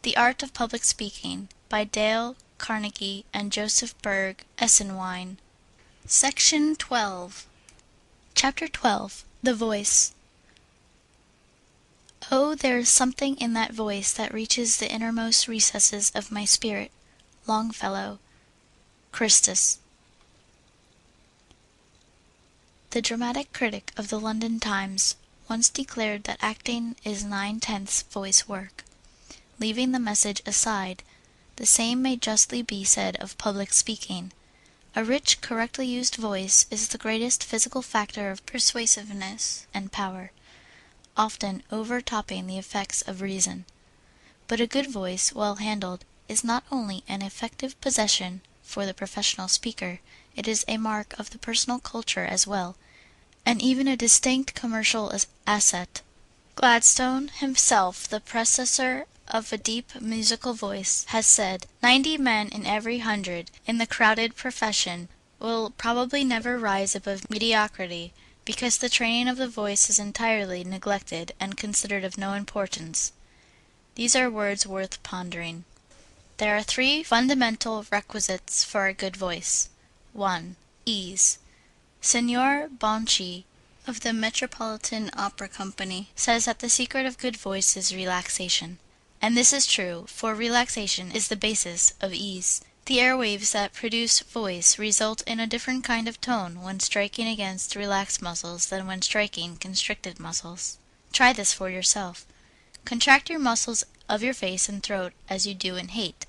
The Art of Public Speaking by Dale Carnegie and Joseph Berg Esenwein. Section 12. Chapter 12. The Voice. Oh, there is something in that voice that reaches the innermost recesses of my spirit. Longfellow. Christus. The dramatic critic of the London Times once declared that acting is 9/10 voice work. Leaving the message aside, the same may justly be said of public speaking. A rich, correctly used voice is the greatest physical factor of persuasiveness and power, often overtopping the effects of reason. But a good voice, well handled, is not only an effective possession for the professional speaker, it is a mark of the personal culture as well, and even a distinct commercial asset. Gladstone himself, the possessor of a deep musical voice, has said, 90 men in every 100 in the crowded profession will probably never rise above mediocrity, because the training of the voice is entirely neglected and considered of no importance. These are words worth pondering. There are 3 fundamental requisites for a good voice. 1. Ease. Signor Bonci, of the Metropolitan Opera Company, says that the secret of good voice is relaxation. And this is true, for relaxation is the basis of ease. The airwaves that produce voice result in a different kind of tone when striking against relaxed muscles than when striking constricted muscles. Try this for yourself. Contract your muscles of your face and throat as you do in hate,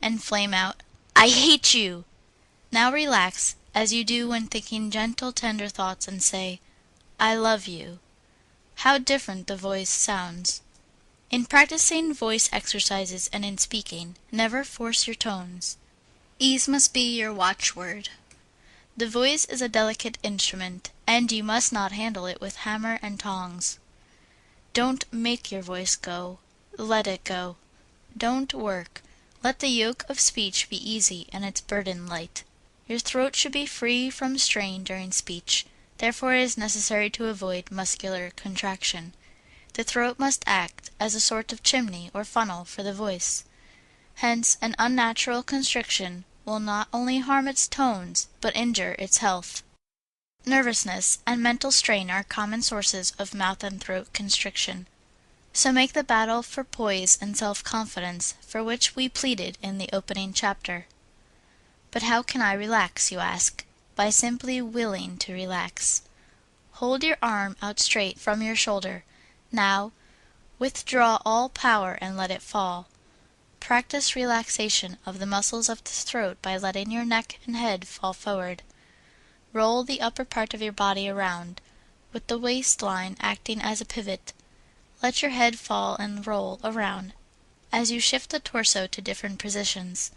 and flame out, "I hate you!" Now relax, as you do when thinking gentle, tender thoughts, and say, "I love you." How different the voice sounds. In practicing voice exercises and in speaking, never force your tones. Ease must be your watchword. The voice is a delicate instrument, and you must not handle it with hammer and tongs. Don't make your voice go. Let it go. Don't work. Let the yoke of speech be easy and its burden light. Your throat should be free from strain during speech. Therefore it is necessary to avoid muscular contraction. The throat must act as a sort of chimney or funnel for the voice. Hence an unnatural constriction will not only harm its tones, but injure its health. Nervousness and mental strain are common sources of mouth and throat constriction. So make the battle for poise and self-confidence, for which we pleaded in the opening chapter. But how can I relax, you ask? By simply willing to relax. Hold your arm out straight from your shoulder. Now, withdraw all power and let it fall. Practice relaxation of the muscles of the throat by letting your neck and head fall forward. Roll the upper part of your body around, with the waistline acting as a pivot. Let your head fall and roll around as you shift the torso to different positions.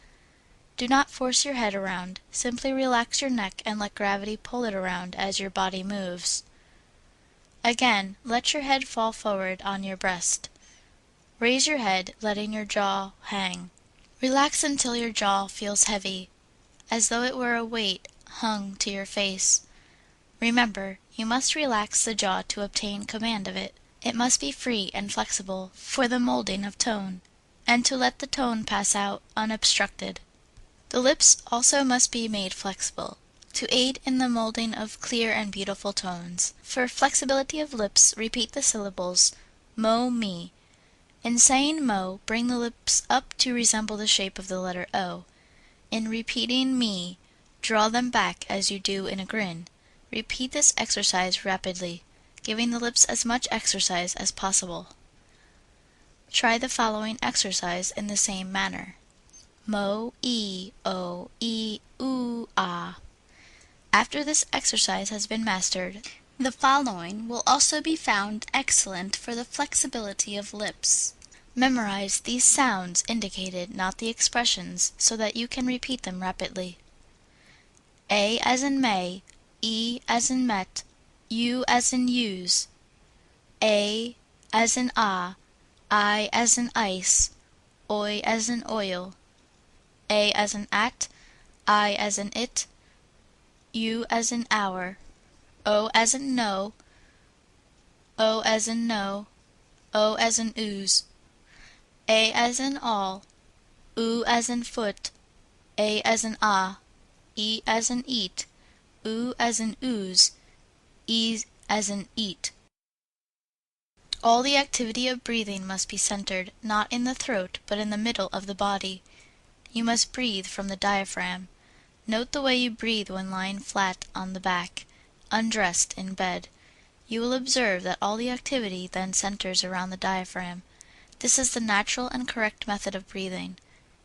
Do not force your head around, simply relax your neck and let gravity pull it around as your body moves. Again, let your head fall forward on your breast. Raise your head, letting your jaw hang. Relax until your jaw feels heavy, as though it were a weight hung to your face. Remember, you must relax the jaw to obtain command of it. It must be free and flexible for the molding of tone, and to let the tone pass out unobstructed. The lips also must be made flexible, to aid in the molding of clear and beautiful tones. For flexibility of lips, repeat the syllables mo, me. In saying mo, bring the lips up to resemble the shape of the letter O. In repeating me, draw them back as you do in a grin. Repeat this exercise rapidly, giving the lips as much exercise as possible. Try the following exercise in the same manner. Mo, e, o, e, oo, ah. After this exercise has been mastered, the following will also be found excellent for the flexibility of lips. Memorize these sounds indicated, not the expressions, so that you can repeat them rapidly. A as in may, E as in met, U as in use, A as in I as in ice, Oi as in oil, A as in at, I as in it, U as in hour, O as in no, O as in no, O as in ooze, A as in all, U as in foot, A as in ah, E as in eat, U as in ooze, E as in eat. All the activity of breathing must be centered, not in the throat, but in the middle of the body. You must breathe from the diaphragm. Note the way you breathe when lying flat on the back, undressed in bed. You will observe that all the activity then centers around the diaphragm. This is the natural and correct method of breathing.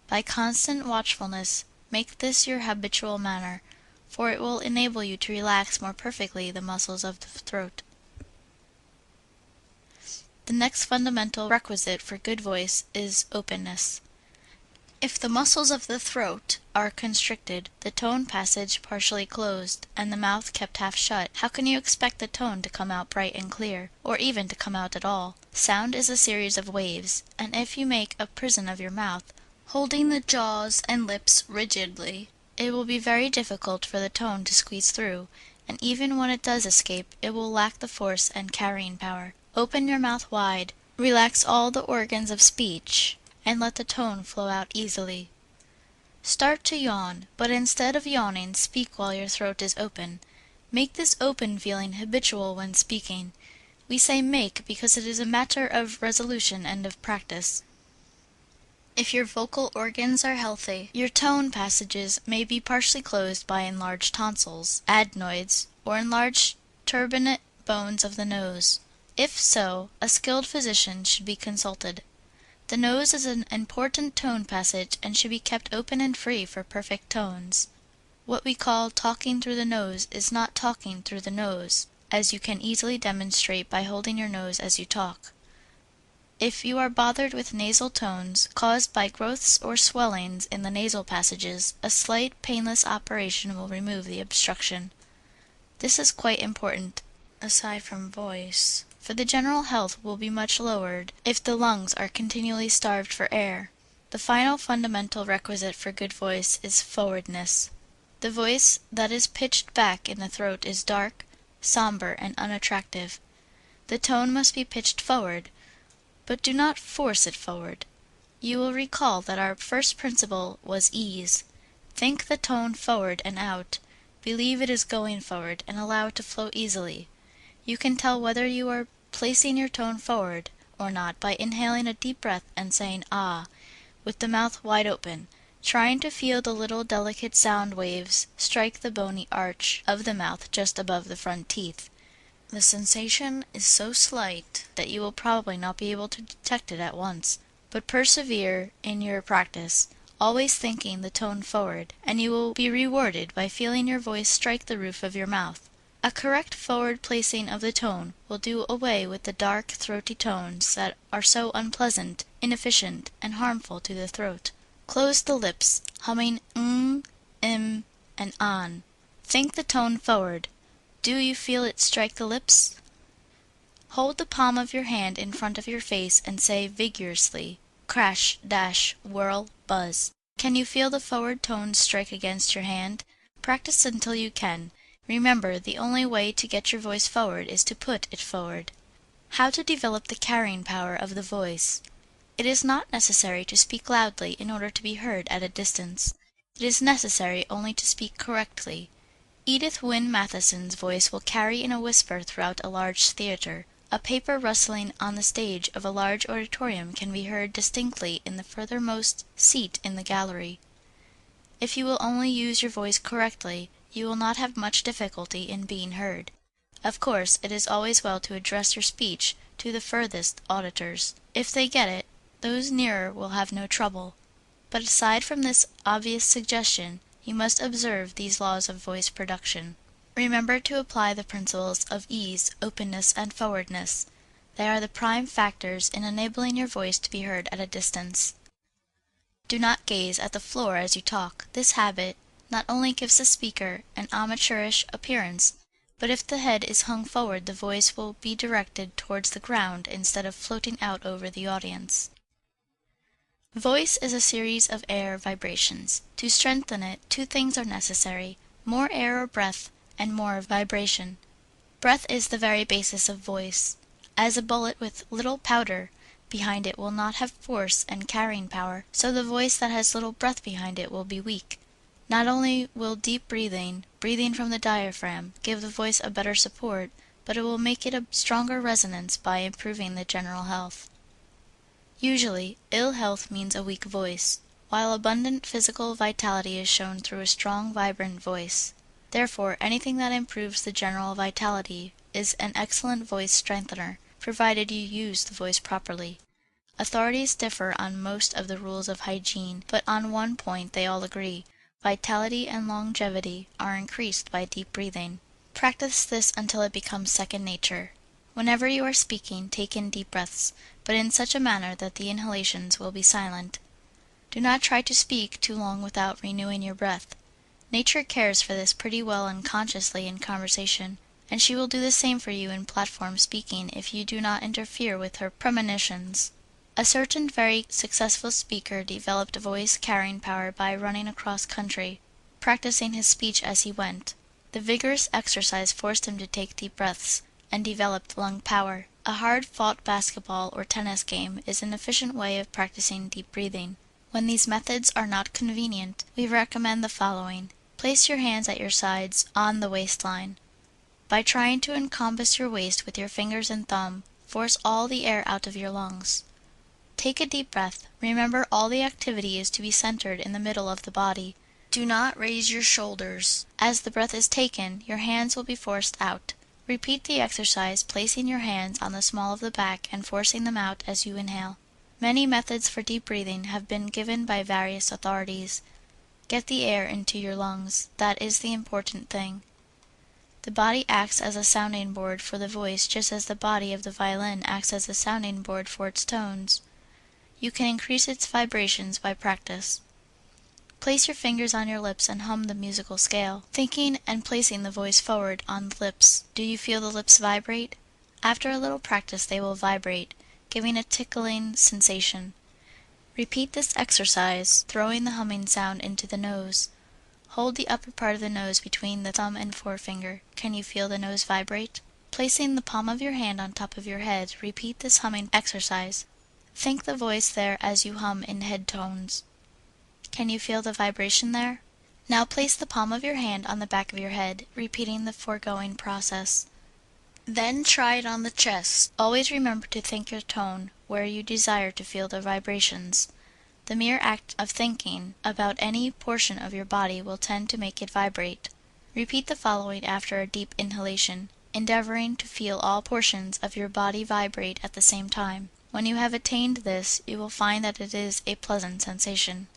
By constant watchfulness, make this your habitual manner, for it will enable you to relax more perfectly the muscles of the throat. The next fundamental requisite for good voice is openness. If the muscles of the throat are constricted, the tone passage partially closed, and the mouth kept half shut, how can you expect the tone to come out bright and clear, or even to come out at all? Sound is a series of waves, and if you make a prison of your mouth, holding the jaws and lips rigidly, it will be very difficult for the tone to squeeze through, and even when it does escape, it will lack the force and carrying power. Open your mouth wide, relax all the organs of speech, and let the tone flow out easily. Start to yawn, but instead of yawning, speak while your throat is open. Make this open feeling habitual when speaking. We say make because it is a matter of resolution and of practice. If your vocal organs are healthy, your tone passages may be partially closed by enlarged tonsils, adenoids, or enlarged turbinate bones of the nose. If so, a skilled physician should be consulted. The nose is an important tone passage and should be kept open and free for perfect tones. What we call talking through the nose is not talking through the nose, as you can easily demonstrate by holding your nose as you talk. If you are bothered with nasal tones caused by growths or swellings in the nasal passages, a slight, painless operation will remove the obstruction. This is quite important, aside from voice, for the general health will be much lowered if the lungs are continually starved for air. The final fundamental requisite for good voice is forwardness. The voice that is pitched back in the throat is dark, somber, and unattractive. The tone must be pitched forward, but do not force it forward. You will recall that our first principle was ease. Think the tone forward and out. Believe it is going forward, and allow it to flow easily. You can tell whether you are placing your tone forward or not by inhaling a deep breath and saying ah, with the mouth wide open, trying to feel the little delicate sound waves strike the bony arch of the mouth just above the front teeth. The sensation is so slight that you will probably not be able to detect it at once, but persevere in your practice, always thinking the tone forward, and you will be rewarded by feeling your voice strike the roof of your mouth. A correct forward placing of the tone will do away with the dark, throaty tones that are so unpleasant, inefficient, and harmful to the throat. Close the lips, humming and an. Think the tone forward. Do you feel it strike the lips? Hold the palm of your hand in front of your face and say vigorously, crash, dash, whirl, buzz. Can you feel the forward tone strike against your hand? Practice until you can. Remember, the only way to get your voice forward is to put it forward. How to develop the carrying power of the voice. It is not necessary to speak loudly in order to be heard at a distance. It is necessary only to speak correctly. Edith Wynne Matheson's voice will carry in a whisper throughout a large theater. A paper rustling on the stage of a large auditorium can be heard distinctly in the furthermost seat in the gallery. If you will only use your voice correctly, you will not have much difficulty in being heard. Of course, it is always well to address your speech to the furthest auditors. If they get it, those nearer will have no trouble. But aside from this obvious suggestion, you must observe these laws of voice production. Remember to apply the principles of ease, openness, and forwardness. They are the prime factors in enabling your voice to be heard at a distance. Do not gaze at the floor as you talk. This habit not only gives the speaker an amateurish appearance, but if the head is hung forward the voice will be directed towards the ground instead of floating out over the audience. Voice is a series of air vibrations. To strengthen it, two things are necessary: more air or breath, and more vibration. Breath is the very basis of voice. As a bullet with little powder, behind it will not have force and carrying power, so the voice that has little breath behind it will be weak. Not only will deep breathing from the diaphragm, give the voice a better support, but it will make it a stronger resonance by improving the general health. Usually, ill health means a weak voice, while abundant physical vitality is shown through a strong, vibrant voice. Therefore, anything that improves the general vitality is an excellent voice strengthener, provided you use the voice properly. Authorities differ on most of the rules of hygiene, but on one point they all agree: vitality and longevity are increased by deep breathing. Practice this until it becomes second nature. Whenever you are speaking, take in deep breaths, but in such a manner that the inhalations will be silent. Do not try to speak too long without renewing your breath. Nature cares for this pretty well unconsciously in conversation, and she will do the same for you in platform speaking if you do not interfere with her premonitions. A certain very successful speaker developed voice carrying power by running across country, practicing his speech as he went. The vigorous exercise forced him to take deep breaths, and developed lung power. A hard-fought basketball or tennis game is an efficient way of practicing deep breathing. When these methods are not convenient, we recommend the following. Place your hands at your sides on the waistline. By trying to encompass your waist with your fingers and thumb, force all the air out of your lungs. Take a deep breath. Remember, all the activity is to be centered in the middle of the body. Do not raise your shoulders. As the breath is taken, your hands will be forced out. Repeat the exercise, placing your hands on the small of the back and forcing them out as you inhale. Many methods for deep breathing have been given by various authorities. Get the air into your lungs. That is the important thing. The body acts as a sounding board for the voice, just as the body of the violin acts as a sounding board for its tones. You can increase its vibrations by practice. Place your fingers on your lips and hum the musical scale, thinking and placing the voice forward on the lips. Do you feel the lips vibrate? After a little practice they will vibrate, giving a tickling sensation. Repeat this exercise, throwing the humming sound into the nose. Hold the upper part of the nose between the thumb and forefinger. Can you feel the nose vibrate? Placing the palm of your hand on top of your head, repeat this humming exercise. Think the voice there as you hum in head tones. Can you feel the vibration there? Now place the palm of your hand on the back of your head, repeating the foregoing process. Then try it on the chest. Always remember to think your tone where you desire to feel the vibrations. The mere act of thinking about any portion of your body will tend to make it vibrate. Repeat the following after a deep inhalation, endeavoring to feel all portions of your body vibrate at the same time. When you have attained this, you will find that it is a pleasant sensation.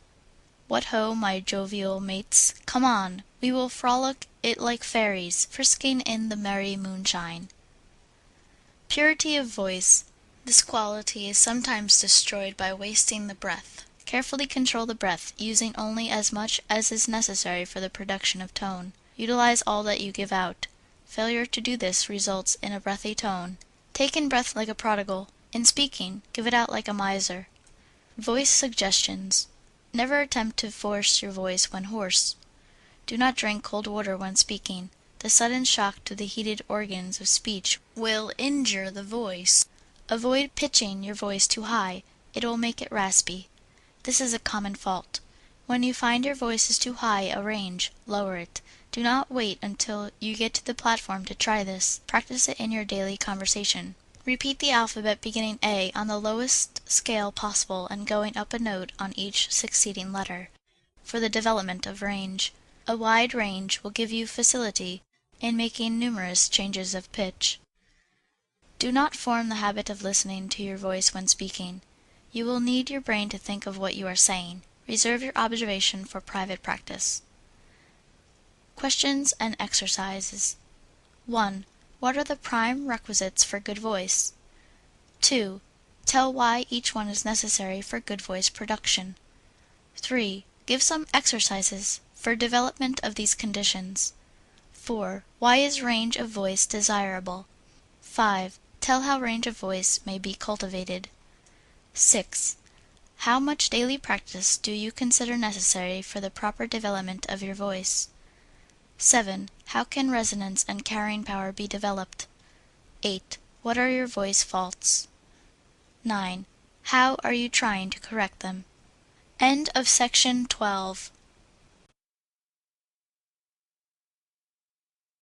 What ho, my jovial mates, come on, we will frolic it like fairies, frisking in the merry moonshine. Purity of voice. This quality is sometimes destroyed by wasting the breath. Carefully control the breath, using only as much as is necessary for the production of tone. Utilize all that you give out. Failure to do this results in a breathy tone. Take in breath like a prodigal. In speaking, give it out like a miser. Voice suggestions. Never attempt to force your voice when hoarse. Do not drink cold water when speaking. The sudden shock to the heated organs of speech will injure the voice. Avoid pitching your voice too high. It will make it raspy. This is a common fault. When you find your voice is too high a range, lower it. Do not wait until you get to the platform to try this. Practice it in your daily conversation. Repeat the alphabet beginning A on the lowest scale possible and going up a note on each succeeding letter, for the development of range. A wide range will give you facility in making numerous changes of pitch. Do not form the habit of listening to your voice when speaking. You will need your brain to think of what you are saying. Reserve your observation for private practice. Questions and exercises. 1. What are the prime requisites for good voice? 2. Tell why each one is necessary for good voice production. 3. Give some exercises for development of these conditions. 4. Why is range of voice desirable? 5. Tell how range of voice may be cultivated. 6. How much daily practice do you consider necessary for the proper development of your voice? 7. How can resonance and carrying power be developed? 8. What are your voice faults? 9. How are you trying to correct them? End of section 12.